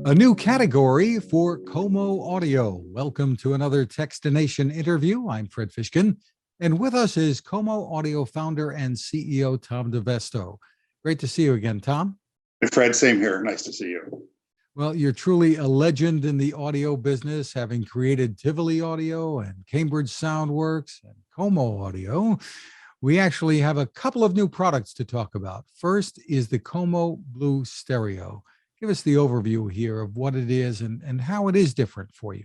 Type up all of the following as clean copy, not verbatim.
A new category for Como Audio. Welcome to another Techstination interview. I'm Fred Fishkin, and with us is Como Audio founder and CEO Tom DeVesto. Great to see you again, Tom. Hey, Fred, same here. Nice to see you. Well, you're truly a legend in the audio business, having created Tivoli Audio and Cambridge Soundworks and Como Audio. We actually have a couple of new products to talk about. First is the Como Blu Stereo. Give us the overview here of what it is and how it is different for you.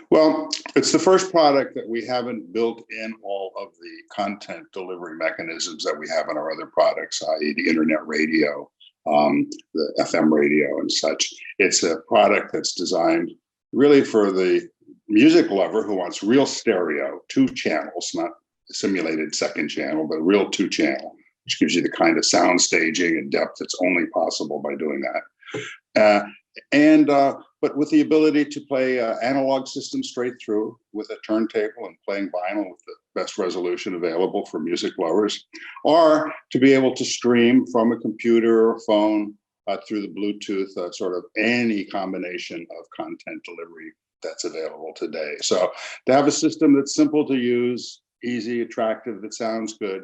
Well, it's the first product that we haven't built in all of the content delivery mechanisms that we have in our other products, i.e. the internet radio, the FM radio and such. It's a product that's designed really for the music lover who wants real stereo, 2 channels, not a simulated second channel, but a real 2-channel, which gives you the kind of sound staging and depth that's only possible by doing that. But with the ability to play analog systems straight through with a turntable and playing vinyl with the best resolution available for music lovers, or to be able to stream from a computer or phone through the Bluetooth, sort of any combination of content delivery that's available today. So to have a system that's simple to use, easy, attractive, that sounds good,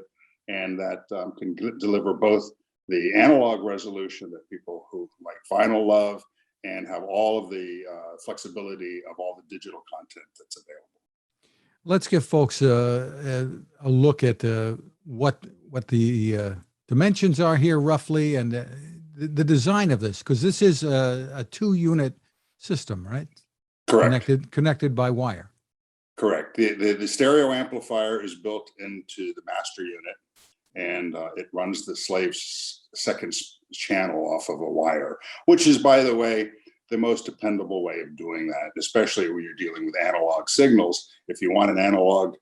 and that can deliver both the analog resolution that people who like vinyl love and have all of the flexibility of all the digital content that's available. Let's give folks a look at what the dimensions are here roughly, and the design of this, because this is a 2-unit system, right? Correct. Connected by wire. Correct. The stereo amplifier is built into the master unit, and it runs the slave's second channel off of a wire, which is, by the way, the most dependable way of doing that, especially when you're dealing with analog signals. If you want an analog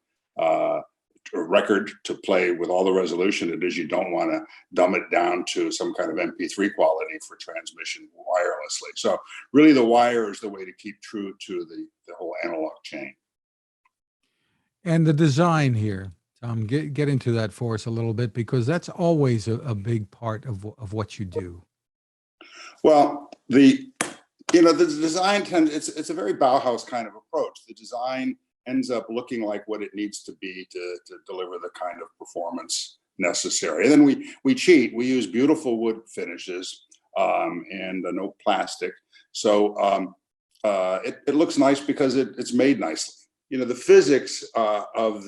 record to play with all the resolution it is, you don't want to dumb it down to some kind of MP3 quality for transmission wirelessly. So really the wire is the way to keep true to the whole analog chain. And the design here, Tom, get into that for us a little bit, because that's always a big part of what you do. Well, the design it's a very Bauhaus kind of approach. The design ends up looking like what it needs to be to deliver the kind of performance necessary. And then we cheat. We use beautiful wood finishes and no plastic. So it looks nice because it's made nicely. The physics of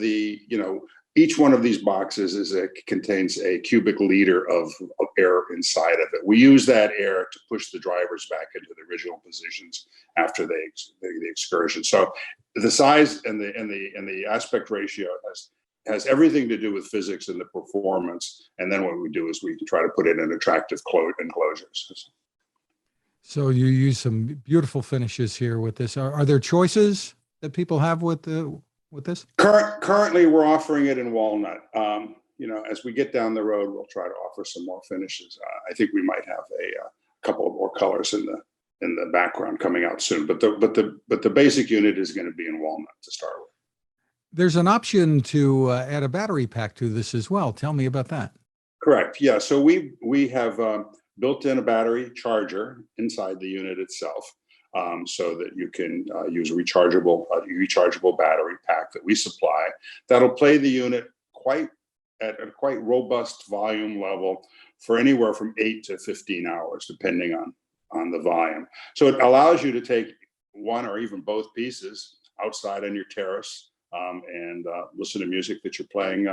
each one of these boxes contains a cubic liter of air inside of it. We use that air to push the drivers back into the original positions after the excursion. So the size and the aspect ratio has everything to do with physics and the performance. And then what we do is we try to put it in attractive enclosures. So you use some beautiful finishes here with this. Are there choices that people have with this? Currently, we're offering it in walnut. As we get down the road, we'll try to offer some more finishes. I think we might have a couple of more colors in the background coming out soon. But the basic unit is going to be in walnut to start with. There's an option to add a battery pack to this as well. Tell me about that. Correct. Yeah. So we have built in a battery charger inside the unit itself. So that you can use a rechargeable battery pack that we supply that'll play the unit at a quite robust volume level for anywhere from 8 to 15 hours, depending on the volume. So it allows you to take one or even both pieces outside on your terrace and listen to music that you're playing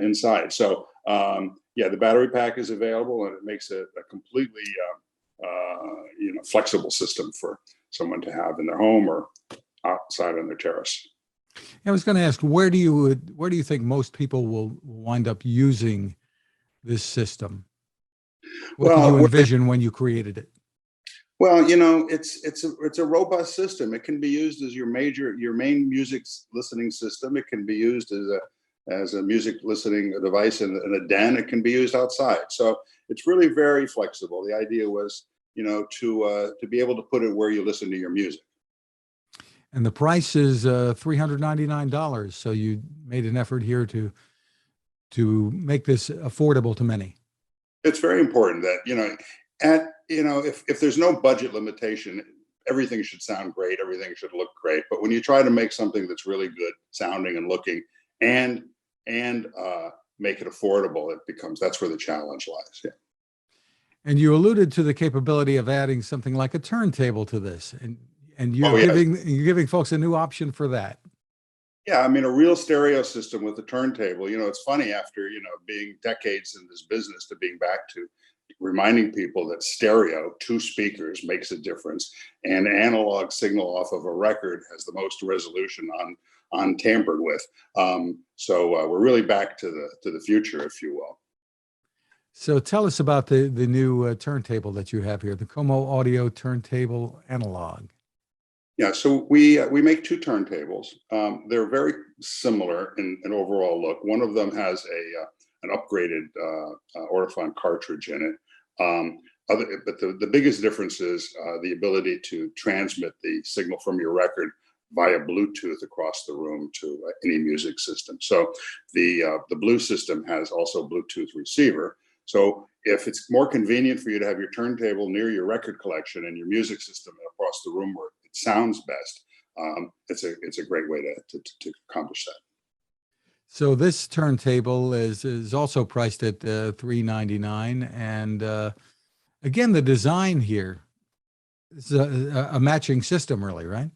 inside. So the battery pack is available, and it makes it a completely flexible system for someone to have in their home or outside on their terrace. I was going to ask, where do you think most people will wind up using this system? What did you envision when you created it? Well, it's a robust system. It can be used as your main music listening system. It can be used as a music listening device in a den. It can be used outside. So it's really very flexible. The idea was, to be able to put it where you listen to your music. And the price is $399. So you made an effort here to make this affordable to many. It's very important that, if there's no budget limitation, everything should sound great, everything should look great. But when you try to make something that's really good sounding and looking, and make it affordable, that's where the challenge lies. Yeah. And you alluded to the capability of adding something like a turntable to this, and Oh yeah. you're giving folks a new option for that. Yeah, I mean, a real stereo system with a turntable. It's funny, after being decades in this business, to being back to reminding people that stereo, two speakers, makes a difference, and analog signal off of a record has the most resolution on tampered with. So we're really back to the future, if you will. So tell us about the new turntable that you have here, the Como Audio Turntable Analog. Yeah, so we make two turntables. They're very similar in overall look. One of them has an upgraded Ortofon cartridge in it. But the biggest difference is the ability to transmit the signal from your record via Bluetooth across the room to any music system. So the Blu system has also Bluetooth receiver. So if it's more convenient for you to have your turntable near your record collection and your music system across the room where it sounds best, it's a great way to accomplish that. So this turntable is also priced at $399, and again, the design here is a matching system, really, right?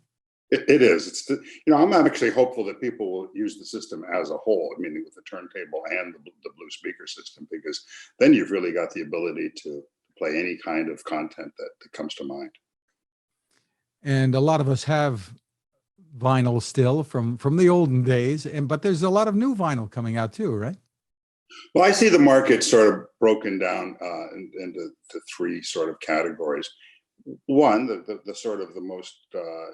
It is. I'm actually hopeful that people will use the system as a whole, meaning with the turntable and the Blu speaker system, because then you've really got the ability to play any kind of content that comes to mind. And a lot of us have vinyl still from the olden days, but there's a lot of new vinyl coming out too, right? Well, I see the market sort of broken down into three sort of categories. One, the sort of the most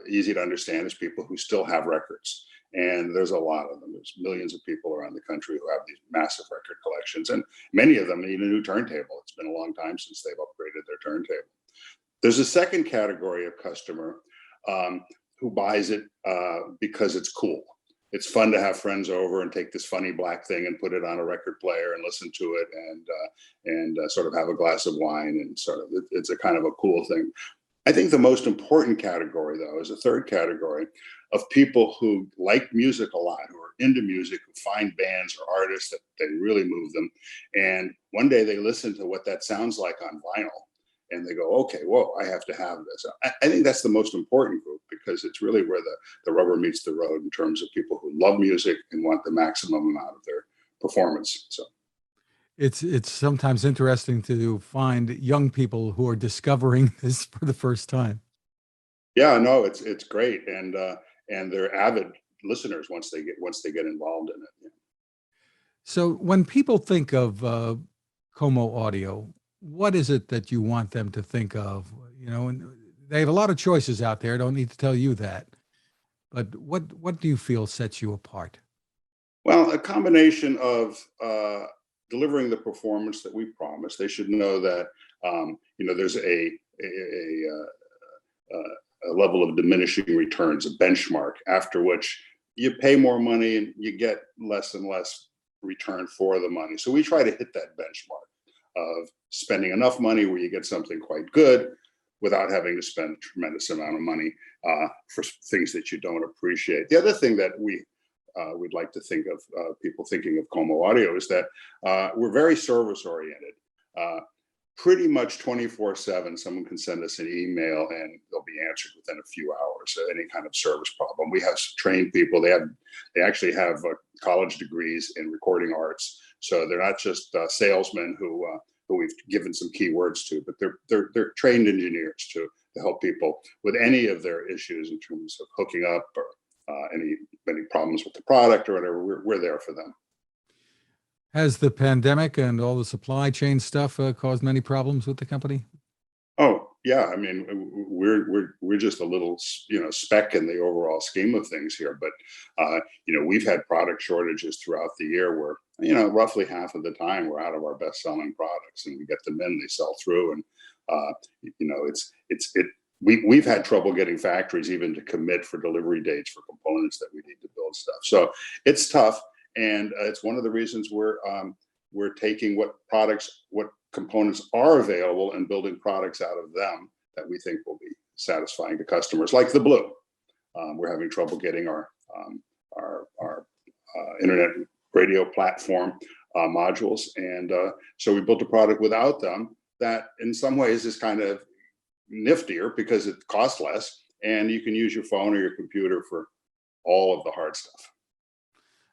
easy to understand is people who still have records. And there's a lot of them. There's millions of people around the country who have these massive record collections, and many of them need a new turntable. It's been a long time since they've upgraded their turntable. There's a second category of customer who buys it because it's cool. It's fun to have friends over and take this funny black thing and put it on a record player and listen to it and sort of have a glass of wine, and sort of it's a kind of a cool thing. I think the most important category, though, is a third category of people who like music a lot, who are into music, who find bands or artists that they really move them. And one day they listen to what that sounds like on vinyl, and they go, okay, whoa, I have to have this. I think that's the most important group, because it's really where the rubber meets the road in terms of people who love music and want the maximum amount of their performance. So it's sometimes interesting to find young people who are discovering this for the first time. yeah, no, it's great, and they're avid listeners once they get involved in it. Yeah. So when people think of Como Audio, what is it that you want them to think of? And they have a lot of choices out there. I don't need to tell you that. But what do you feel sets you apart? Well, a combination of delivering the performance that we promise. They should know that there's a level of diminishing returns, a benchmark after which you pay more money and you get less and less return for the money. So we try to hit that benchmark of spending enough money where you get something quite good without having to spend a tremendous amount of money for things that you don't appreciate. The other thing that we'd like to think of people thinking of Como Audio is that we're very service oriented. Pretty much 24/7, someone can send us an email and they'll be answered within a few hours. Any kind of service problem. We have trained people. They actually have college degrees in recording arts, so they're not just salesmen who we've given some keywords to, but they're trained engineers to help people with any of their issues in terms of hooking up or any problems with the product or whatever. We're there for them. Has the pandemic and all the supply chain stuff caused many problems with the company? Oh yeah, I mean we're just a little speck in the overall scheme of things here, but we've had product shortages throughout the year where roughly half of the time we're out of our best selling products, and we get them in, they sell through, and we've had trouble getting factories even to commit for delivery dates for components that we need to build stuff. So it's tough. And it's one of the reasons we're taking what components are available and building products out of them that we think will be satisfying to customers, like the Blue. We're having trouble getting our internet radio platform modules, and so we built a product without them that in some ways is kind of niftier because it costs less, and you can use your phone or your computer for all of the hard stuff.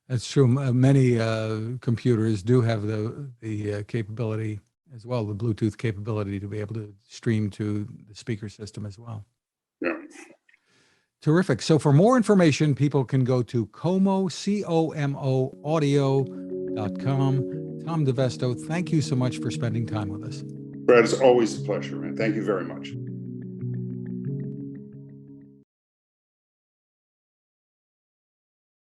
That's true. Many computers do have the capability as well, the Bluetooth capability to be able to stream to the speaker system as well. Yeah. Terrific. So for more information, people can go to Como, COMO audio.com. Tom DeVesto, thank you so much for spending time with us. Brad, it's always a pleasure, man. Thank you very much.